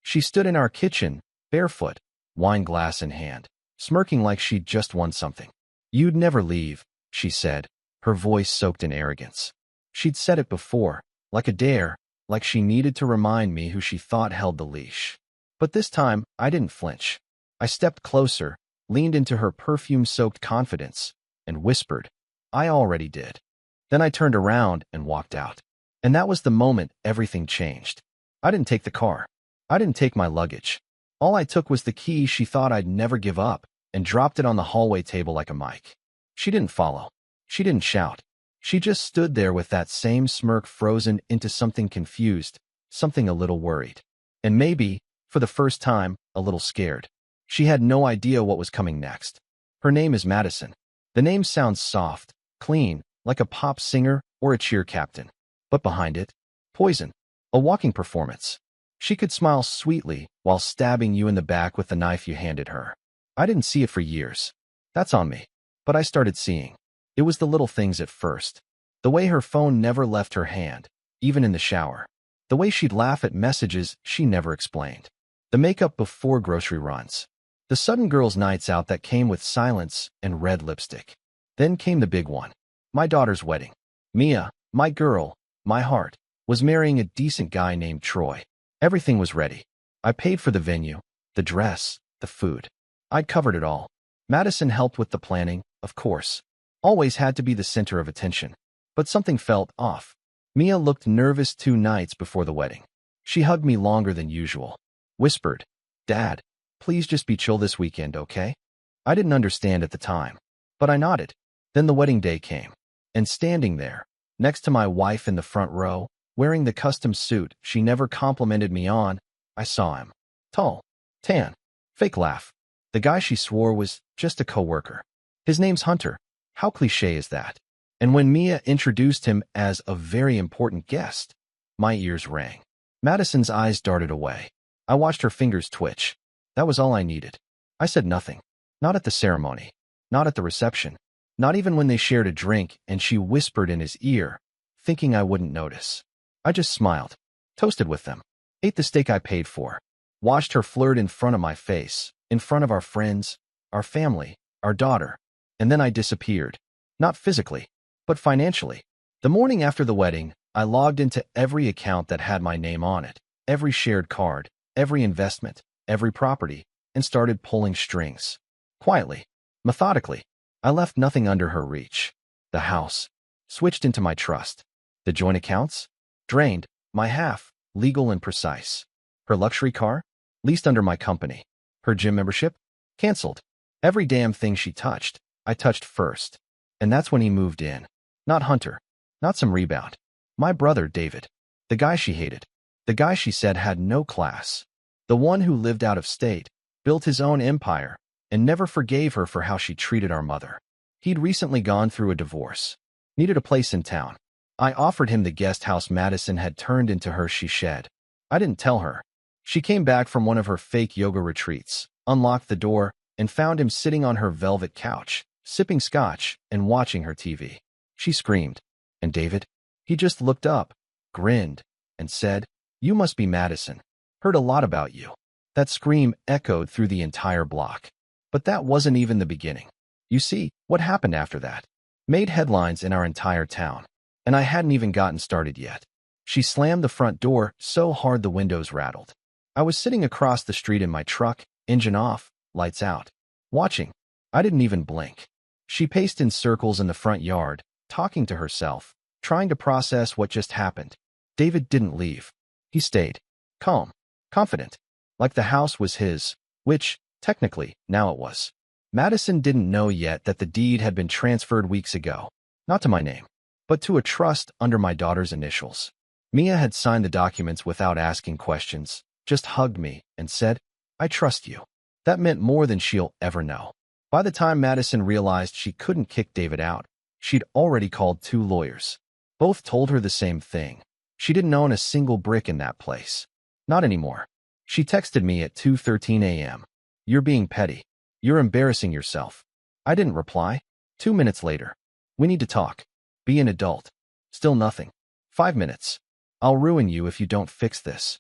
She stood in our kitchen, barefoot, wine glass in hand, smirking like she'd just won something. "You'd never leave," she said, her voice soaked in arrogance. She'd said it before, like a dare, like she needed to remind me who she thought held the leash. But this time, I didn't flinch. I stepped closer, leaned into her perfume-soaked confidence, and whispered, "I already did." Then I turned around and walked out. And that was the moment everything changed. I didn't take the car. I didn't take my luggage. All I took was the key she thought I'd never give up, and dropped it on the hallway table like a mic. She didn't follow. She didn't shout. She just stood there with that same smirk frozen into something confused, something a little worried. And maybe, for the first time, a little scared. She had no idea what was coming next. Her name is Madison. The name sounds soft, clean, like a pop singer or a cheer captain. But behind it, poison. A walking performance. She could smile sweetly while stabbing you in the back with the knife you handed her. I didn't see it for years. That's on me. But I started seeing. It was the little things at first. The way her phone never left her hand, even in the shower. The way she'd laugh at messages she never explained. The makeup before grocery runs. The sudden girls' nights out that came with silence and red lipstick. Then came the big one. My daughter's wedding. Mia, my girl, my heart, was marrying a decent guy named Troy. Everything was ready. I paid for the venue, the dress, the food. I'd covered it all. Madison helped with the planning, of course. Always had to be the center of attention. But something felt off. Mia looked nervous 2 nights before the wedding. She hugged me longer than usual. Whispered, "Dad, please just be chill this weekend, okay?" I didn't understand at the time. But I nodded. Then the wedding day came. And standing there, next to my wife in the front row, wearing the custom suit she never complimented me on, I saw him. Tall, tan, fake laugh. The guy she swore was just a coworker. His name's Hunter. How cliché is that? And when Mia introduced him as a very important guest, my ears rang. Madison's eyes darted away. I watched her fingers twitch. That was all I needed. I said nothing. Not at the ceremony. Not at the reception. Not even when they shared a drink and she whispered in his ear, thinking I wouldn't notice. I just smiled, toasted with them, ate the steak I paid for, watched her flirt in front of my face, in front of our friends, our family, our daughter, and then I disappeared. Not physically, but financially. The morning after the wedding, I logged into every account that had my name on it, every shared card, every investment, every property, and started pulling strings. Quietly, methodically. I left nothing under her reach. The house, switched into my trust. The joint accounts, drained, my half, legal and precise. Her luxury car, leased under my company. Her gym membership, canceled. Every damn thing she touched, I touched first. And that's when he moved in. Not Hunter. Not some rebound. My brother, David. The guy she hated. The guy she said had no class. The one who lived out of state, built his own empire, and never forgave her for how she treated our mother. He'd recently gone through a divorce. Needed a place in town. I offered him the guest house Madison had turned into her she shed. I didn't tell her. She came back from one of her fake yoga retreats, unlocked the door, and found him sitting on her velvet couch, sipping scotch and watching her TV. She screamed. And David? He just looked up, grinned, and said, "You must be Madison. Heard a lot about you." That scream echoed through the entire block. But that wasn't even the beginning. You see, what happened after that made headlines in our entire town. And I hadn't even gotten started yet. She slammed the front door so hard the windows rattled. I was sitting across the street in my truck, engine off, lights out. Watching. I didn't even blink. She paced in circles in the front yard, talking to herself, trying to process what just happened. David didn't leave. He stayed. Calm. Confident. Like the house was his, which, technically, now it was. Madison didn't know yet that the deed had been transferred weeks ago. Not to my name, but to a trust under my daughter's initials. Mia had signed the documents without asking questions, just hugged me and said, "I trust you." That meant more than she'll ever know. By the time Madison realized she couldn't kick David out, she'd already called 2 lawyers. Both told her the same thing. She didn't own a single brick in that place. Not anymore. She texted me at 2:13 a.m. "You're being petty. You're embarrassing yourself." I didn't reply. 2 minutes later. "We need to talk. Be an adult." Still nothing. 5 minutes. "I'll ruin you if you don't fix this."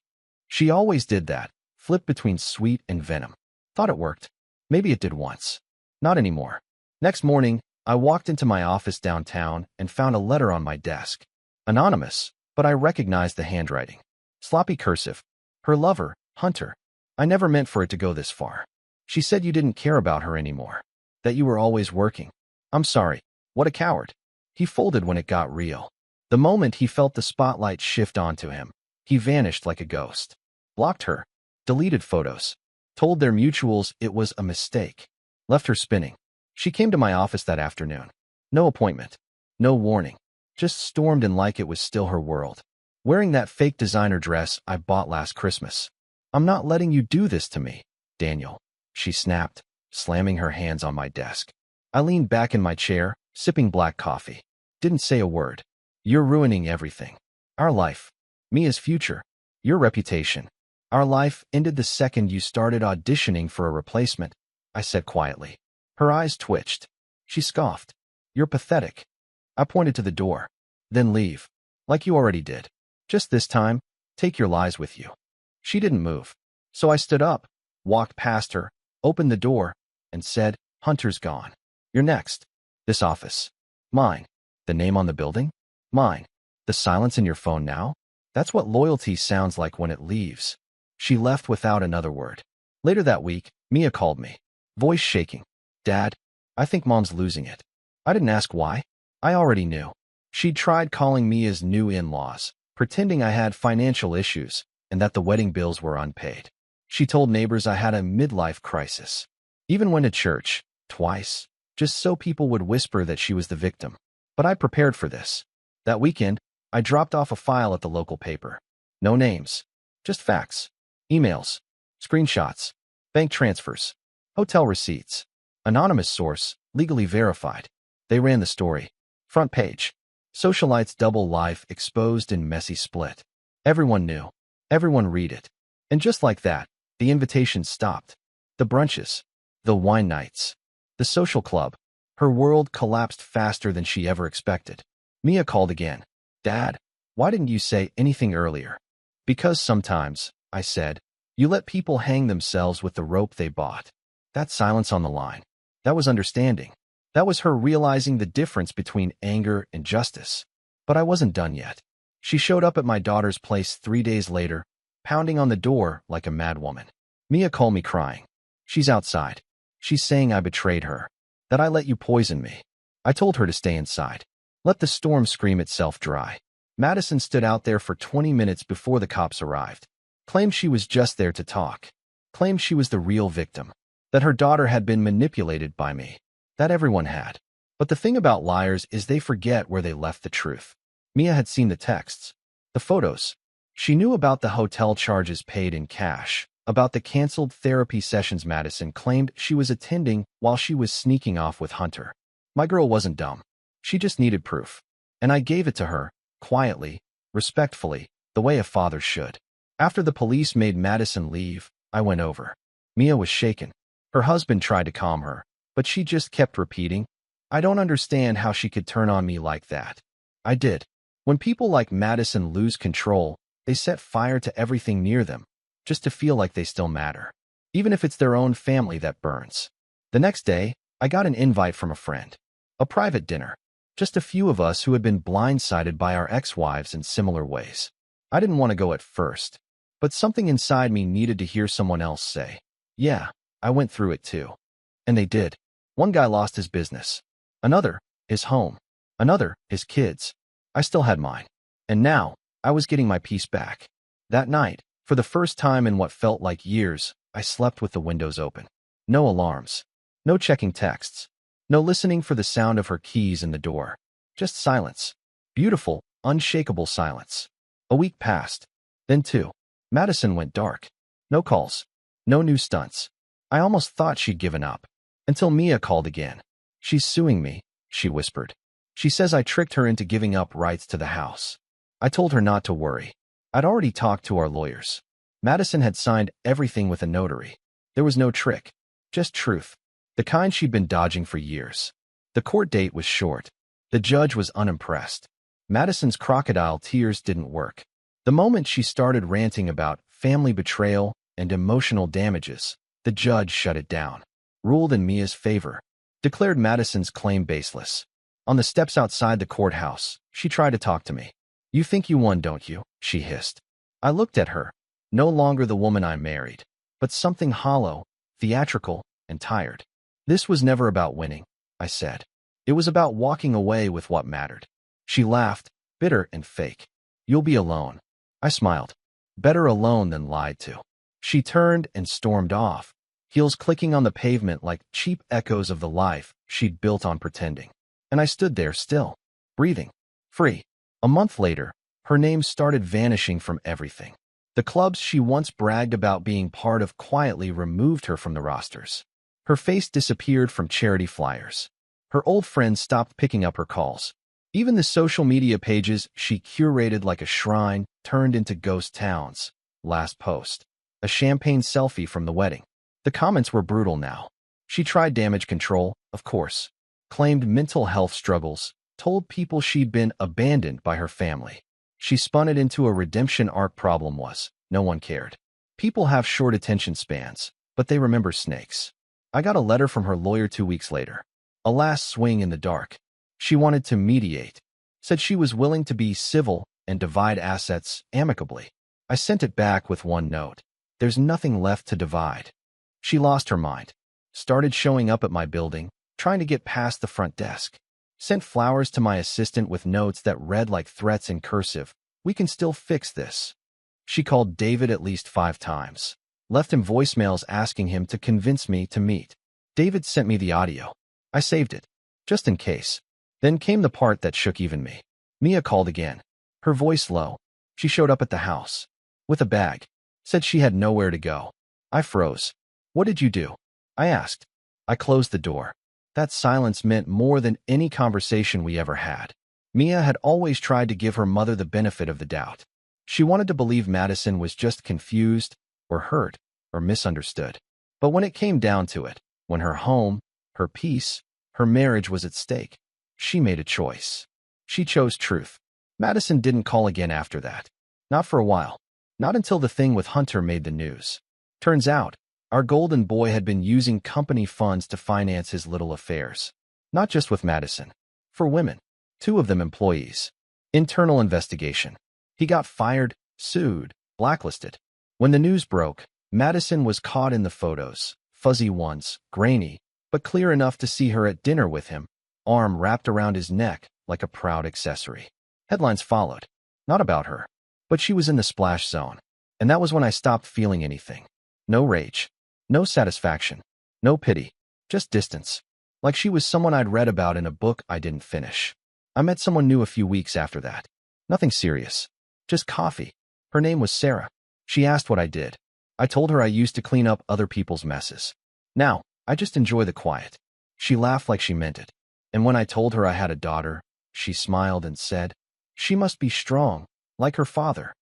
She always did that. flipped between sweet and venom. Thought it worked. Maybe it did once. Not anymore. Next morning, I walked into my office downtown and found a letter on my desk. Anonymous, but I recognized the handwriting. Sloppy cursive. Her lover, Hunter. I never meant for it to go this far. She said you didn't care about her anymore. That you were always working. I'm sorry. What a coward. He folded when it got real. The moment he felt the spotlight shift onto him, he vanished like a ghost. Blocked her. Deleted photos. Told their mutuals it was a mistake. Left her spinning. She came to my office that afternoon. No appointment. No warning. Just stormed in like it was still her world. Wearing that fake designer dress I bought last Christmas. I'm not letting you do this to me, Daniel, she snapped, slamming her hands on my desk. I leaned back in my chair, sipping black coffee. Didn't say a word. You're ruining everything. Our life. Mia's future. Your reputation. Our life ended the second you started auditioning for a replacement, I said quietly. Her eyes twitched. She scoffed. You're pathetic. I pointed to the door. Then leave. Like you already did. Just this time, take your lies with you. She didn't move. So I stood up, walked past her, opened the door, and said, Hunter's gone. You're next. This office. Mine. The name on the building? Mine. The silence in your phone now? That's what loyalty sounds like when it leaves. She left without another word. Later that week, Mia called me. Voice shaking. Dad, I think Mom's losing it. I didn't ask why. I already knew. She'd tried calling me as new in-laws, pretending I had financial issues and that the wedding bills were unpaid. She told neighbors I had a midlife crisis. Even went to church, twice, just so people would whisper that she was the victim. But I prepared for this. That weekend, I dropped off a file at the local paper. No names, just facts. Emails, screenshots, bank transfers, hotel receipts. Anonymous source, legally verified. They ran the story. Front page. Socialite's double life exposed in messy split. Everyone knew. Everyone read it. And just like that, the invitations stopped. The brunches. The wine nights. The social club. Her world collapsed faster than she ever expected. Mia called again. Dad, why didn't you say anything earlier? Because sometimes, I said, you let people hang themselves with the rope they bought. That silence on the line. That was understanding. That was her realizing the difference between anger and justice. But I wasn't done yet. She showed up at my daughter's place 3 days later, pounding on the door like a madwoman. Mia called me crying. She's outside. She's saying I betrayed her. That I let you poison me. I told her to stay inside. Let the storm scream itself dry. Madison stood out there for 20 minutes before the cops arrived. Claimed she was just there to talk. Claimed she was the real victim. That her daughter had been manipulated by me. That everyone had. But the thing about liars is they forget where they left the truth. Mia had seen the texts. The photos. She knew about the hotel charges paid in cash. About the canceled therapy sessions Madison claimed she was attending while she was sneaking off with Hunter. My girl wasn't dumb. She just needed proof. And I gave it to her, quietly, respectfully, the way a father should. After the police made Madison leave, I went over. Mia was shaken. Her husband tried to calm her, but she just kept repeating, I don't understand how she could turn on me like that. I did. When people like Madison lose control, they set fire to everything near them, just to feel like they still matter. Even if it's their own family that burns. The next day, I got an invite from a friend. A private dinner. Just a few of us who had been blindsided by our ex-wives in similar ways. I didn't want to go at first, but something inside me needed to hear someone else say, yeah, I went through it too. And they did. One guy lost his business. Another, his home. Another, his kids. I still had mine. And now, I was getting my peace back. That night, for the first time in what felt like years, I slept with the windows open. No alarms. No checking texts. No listening for the sound of her keys in the door. Just silence. Beautiful, unshakable silence. A week passed. Then 2. Madison went dark. No calls. No new stunts. I almost thought she'd given up. Until Mia called again. She's suing me, she whispered. She says I tricked her into giving up rights to the house. I told her not to worry. I'd already talked to our lawyers. Madison had signed everything with a notary. There was no trick. Just truth. The kind she'd been dodging for years. The court date was short. The judge was unimpressed. Madison's crocodile tears didn't work. The moment she started ranting about family betrayal, and emotional damages, the judge shut it down. Ruled in Mia's favor. Declared Madison's claim baseless. On the steps outside the courthouse, she tried to talk to me. "You think you won, don't you?" she hissed. I looked at her. No longer the woman I married, but something hollow, theatrical, and tired. "This was never about winning," I said. "It was about walking away with what mattered." She laughed, bitter and fake. "You'll be alone." I smiled. Better alone than lied to. She turned and stormed off, heels clicking on the pavement like cheap echoes of the life she'd built on pretending. And I stood there still, breathing, free. A month later, her name started vanishing from everything. The clubs she once bragged about being part of quietly removed her from the rosters. Her face disappeared from charity flyers. Her old friends stopped picking up her calls. Even the social media pages she curated like a shrine turned into ghost towns. Last post. A champagne selfie from the wedding. The comments were brutal now. She tried damage control, of course. Claimed mental health struggles. Told people she'd been abandoned by her family. She spun it into a redemption arc. Problem was, no one cared. People have short attention spans, but they remember snakes. I got a letter from her lawyer 2 weeks later. A last swing in the dark. She wanted to mediate. Said she was willing to be civil and divide assets amicably. I sent it back with one note. There's nothing left to divide. She lost her mind. Started showing up at my building, trying to get past the front desk. Sent flowers to my assistant with notes that read like threats in cursive. "We can still fix this." She called David at least 5 times. Left him voicemails asking him to convince me to meet. David sent me the audio. I saved it, just in case. Then came the part that shook even me. Mia called again. Her voice low. She showed up at the house. With a bag. Said she had nowhere to go. I froze. "What did you do?" I asked. I closed the door. That silence meant more than any conversation we ever had. Mia had always tried to give her mother the benefit of the doubt. She wanted to believe Madison was just confused, or hurt, or misunderstood. But when it came down to it, when her home, her peace, her marriage was at stake, she made a choice. She chose truth. Madison didn't call again after that. Not for a while. Not until the thing with Hunter made the news. Turns out, our golden boy had been using company funds to finance his little affairs. Not just with Madison. For women. 2 of them employees. Internal investigation. He got fired, sued, blacklisted. When the news broke, Madison was caught in the photos. Fuzzy ones, grainy, but clear enough to see her at dinner with him, arm wrapped around his neck like a proud accessory. Headlines followed. Not about her. But she was in the splash zone. And that was when I stopped feeling anything. No rage. No satisfaction. No pity. Just distance. Like she was someone I'd read about in a book I didn't finish. I met someone new a few weeks after that. Nothing serious. Just coffee. Her name was Sarah. She asked what I did. I told her I used to clean up other people's messes. Now, I just enjoy the quiet. She laughed like she meant it. And when I told her I had a daughter, she smiled and said, "She must be strong, like her father."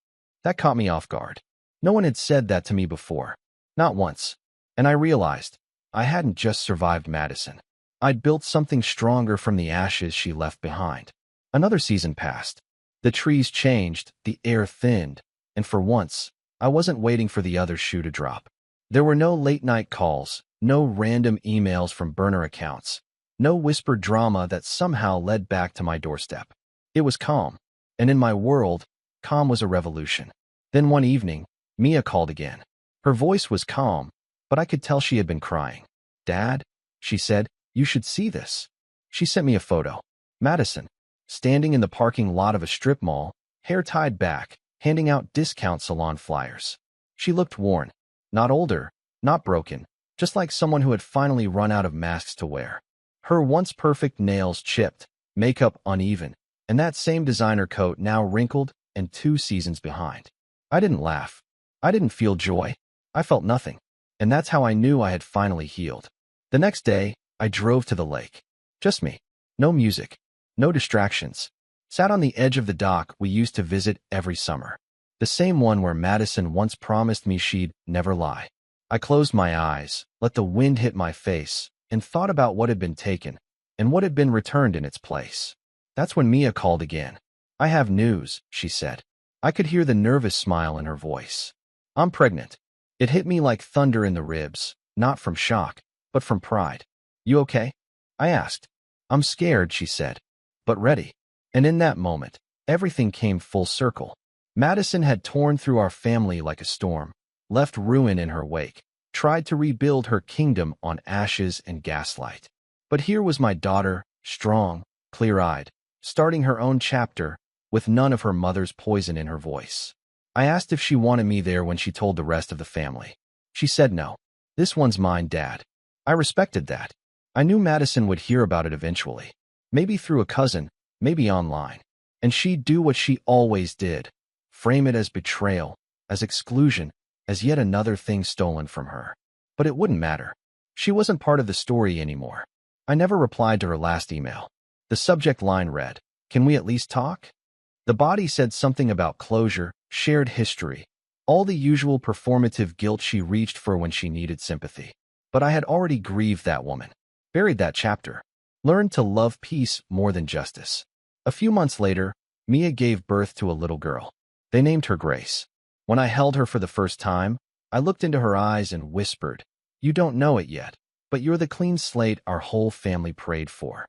That caught me off guard. No one had said that to me before. Not once. And I realized, I hadn't just survived Madison. I'd built something stronger from the ashes she left behind. Another season passed. The trees changed, the air thinned, and for once, I wasn't waiting for the other shoe to drop. There were no late-night calls, no random emails from burner accounts, no whispered drama that somehow led back to my doorstep. It was calm, and in my world, calm was a revolution. Then one evening, Mia called again. Her voice was calm, but I could tell she had been crying. "Dad," she said, "you should see this." She sent me a photo. Madison, standing in the parking lot of a strip mall, hair tied back, handing out discount salon flyers. She looked worn. Not older, not broken, just like someone who had finally run out of masks to wear. Her once perfect nails chipped, makeup uneven, and that same designer coat now wrinkled and 2 seasons behind. I didn't laugh. I didn't feel joy. I felt nothing. And that's how I knew I had finally healed. The next day, I drove to the lake. Just me. No music. No distractions. Sat on the edge of the dock we used to visit every summer. The same one where Madison once promised me she'd never lie. I closed my eyes, let the wind hit my face, and thought about what had been taken and what had been returned in its place. That's when Mia called again. "I have news," she said. I could hear the nervous smile in her voice. "I'm pregnant." It hit me like thunder in the ribs, not from shock, but from pride. You okay? I asked. I'm scared, she said, but ready. And in that moment, everything came full circle. Madison had torn through our family like a storm, left ruin in her wake, tried to rebuild her kingdom on ashes and gaslight. But here was my daughter, strong, clear-eyed, starting her own chapter, with none of her mother's poison in her voice. I asked if she wanted me there when she told the rest of the family. She said no. This one's mine, Dad. I respected that. I knew Madison would hear about it eventually. Maybe through a cousin, maybe online. And she'd do what she always did. Frame it as betrayal, as exclusion, as yet another thing stolen from her. But it wouldn't matter. She wasn't part of the story anymore. I never replied to her last email. The subject line read, "Can we at least talk?" The body said something about closure, shared history, all the usual performative guilt she reached for when she needed sympathy. But I had already grieved that woman, buried that chapter, learned to love peace more than justice. A few months later, Mia gave birth to a little girl. They named her Grace. When I held her for the first time, I looked into her eyes and whispered, "You don't know it yet, but you're the clean slate our whole family prayed for."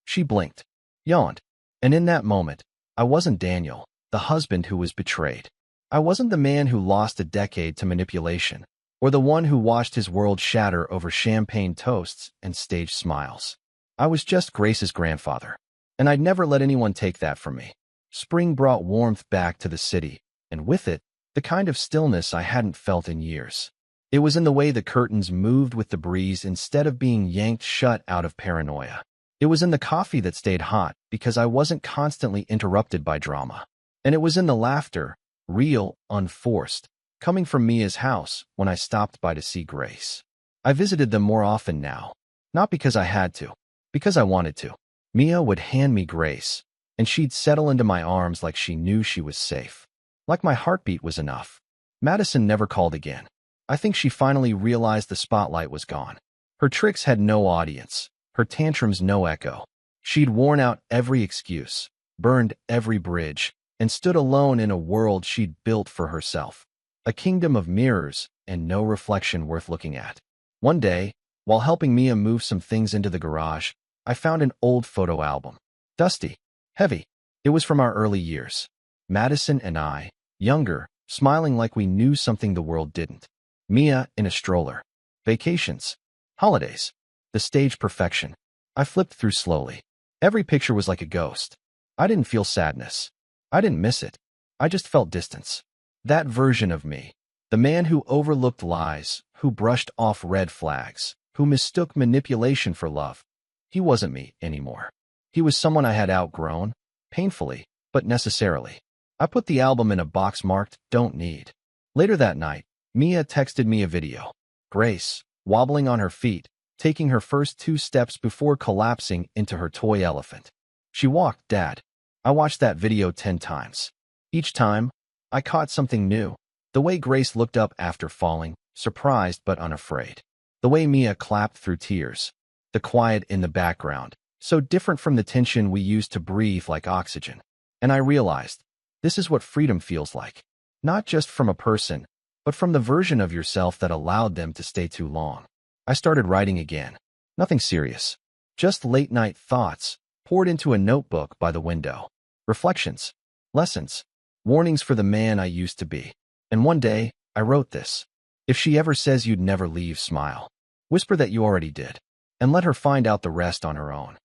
She blinked, yawned, and in that moment, I wasn't Daniel, the husband who was betrayed. I wasn't the man who lost a decade to manipulation, or the one who watched his world shatter over champagne toasts and staged smiles. I was just Grace's grandfather, and I'd never let anyone take that from me. Spring brought warmth back to the city, and with it, the kind of stillness I hadn't felt in years. It was in the way the curtains moved with the breeze instead of being yanked shut out of paranoia. It was in the coffee that stayed hot because I wasn't constantly interrupted by drama. And it was in the laughter, real, unforced, coming from Mia's house when I stopped by to see Grace. I visited them more often now, not because I had to, because I wanted to. Mia would hand me Grace, and she'd settle into my arms like she knew she was safe. Like my heartbeat was enough. Madison never called again. I think she finally realized the spotlight was gone. Her tricks had no audience, her tantrums no echo. She'd worn out every excuse, burned every bridge, and stood alone in a world she'd built for herself. A kingdom of mirrors and no reflection worth looking at. One day, while helping Mia move some things into the garage, I found an old photo album. Dusty, heavy. It was from our early years. Madison and I, younger, smiling like we knew something the world didn't. Mia in a stroller. Vacations. Holidays. The stage perfection. I flipped through slowly. Every picture was like a ghost. I didn't feel sadness. I didn't miss it. I just felt distance. That version of me, the man who overlooked lies, who brushed off red flags, who mistook manipulation for love, he wasn't me anymore. He was someone I had outgrown, painfully, but necessarily. I put the album in a box marked "Don't Need." Later that night, Mia texted me a video. Grace, wobbling on her feet, taking her first 2 steps before collapsing into her toy elephant. She walked, Dad. I watched that video 10 times. Each time, I caught something new. The way Grace looked up after falling, surprised but unafraid. The way Mia clapped through tears. The quiet in the background, so different from the tension we used to breathe like oxygen. And I realized, this is what freedom feels like. Not just from a person, but from the version of yourself that allowed them to stay too long. I started writing again. Nothing serious. Just late-night thoughts, poured into a notebook by the window. Reflections. Lessons. Warnings for the man I used to be. And one day, I wrote this. If she ever says you'd never leave, smile. Whisper that you already did. And let her find out the rest on her own.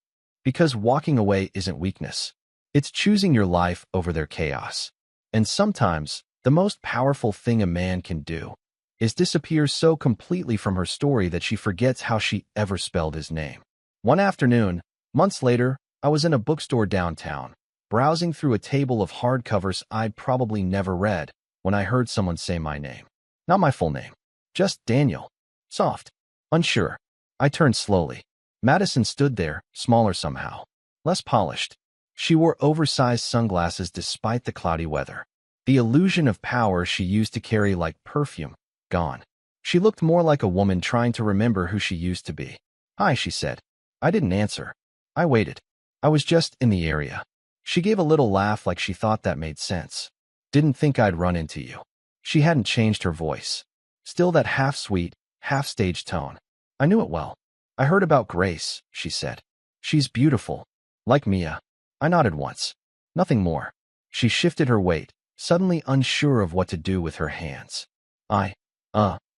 Because walking away isn't weakness. It's choosing your life over their chaos. And sometimes, the most powerful thing a man can do is disappear so completely from her story that she forgets how she ever spelled his name. One afternoon, months later, I was in a bookstore downtown, browsing through a table of hardcovers I'd probably never read, when I heard someone say my name. Not my full name. Just Daniel. Soft. Unsure. I turned slowly. Madison stood there, smaller somehow. Less polished. She wore oversized sunglasses despite the cloudy weather. The illusion of power she used to carry like perfume, gone. She looked more like a woman trying to remember who she used to be. Hi, she said. I didn't answer. I waited. I was just in the area. She gave a little laugh like she thought that made sense. Didn't think I'd run into you. She hadn't changed her voice. Still that half-sweet, half-staged tone. I knew it well. I heard about Grace, she said. She's beautiful. Like Mia. I nodded once. Nothing more. She shifted her weight, suddenly unsure of what to do with her hands.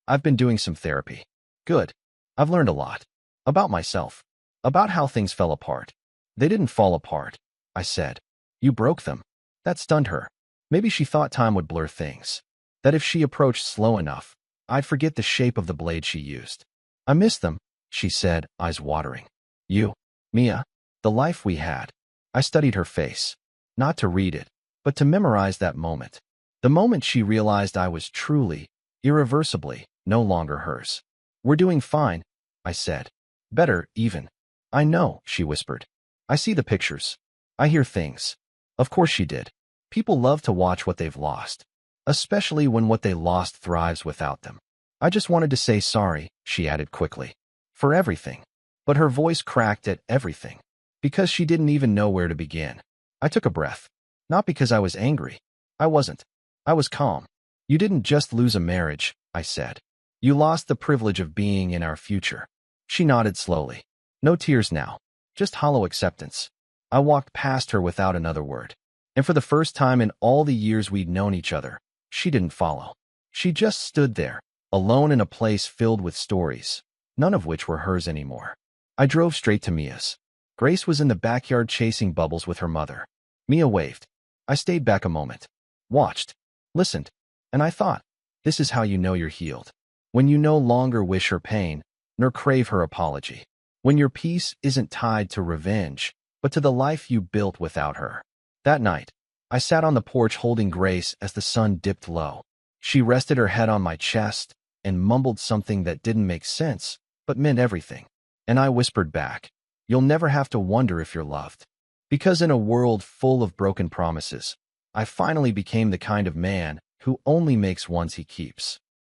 I've been doing some therapy. Good. I've learned a lot. About myself. About how things fell apart. They didn't fall apart, I said. You broke them. That stunned her. Maybe she thought time would blur things. That if she approached slow enough, I'd forget the shape of the blade she used. I miss them, she said, eyes watering. You, Mia, the life we had. I studied her face. Not to read it, but to memorize that moment. The moment she realized I was truly, irreversibly, no longer hers. We're doing fine, I said. Better, even. I know, she whispered. I see the pictures. I hear things. Of course she did. People love to watch what they've lost, especially when what they lost thrives without them. I just wanted to say sorry, she added quickly. For everything. But her voice cracked at everything. Because she didn't even know where to begin. I took a breath. Not because I was angry. I wasn't. I was calm. You didn't just lose a marriage, I said. You lost the privilege of being in our future. She nodded slowly. No tears now. Just hollow acceptance. I walked past her without another word. And for the first time in all the years we'd known each other, she didn't follow. She just stood there, alone in a place filled with stories, none of which were hers anymore. I drove straight to Mia's. Grace was in the backyard chasing bubbles with her mother. Mia waved. I stayed back a moment. Watched. Listened. And I thought, this is how you know you're healed. When you no longer wish her pain, nor crave her apology. When your peace isn't tied to revenge, but to the life you built without her. That night, I sat on the porch holding Grace as the sun dipped low. She rested her head on my chest and mumbled something that didn't make sense, but meant everything. And I whispered back, you'll never have to wonder if you're loved. Because in a world full of broken promises, I finally became the kind of man who only makes ones he keeps.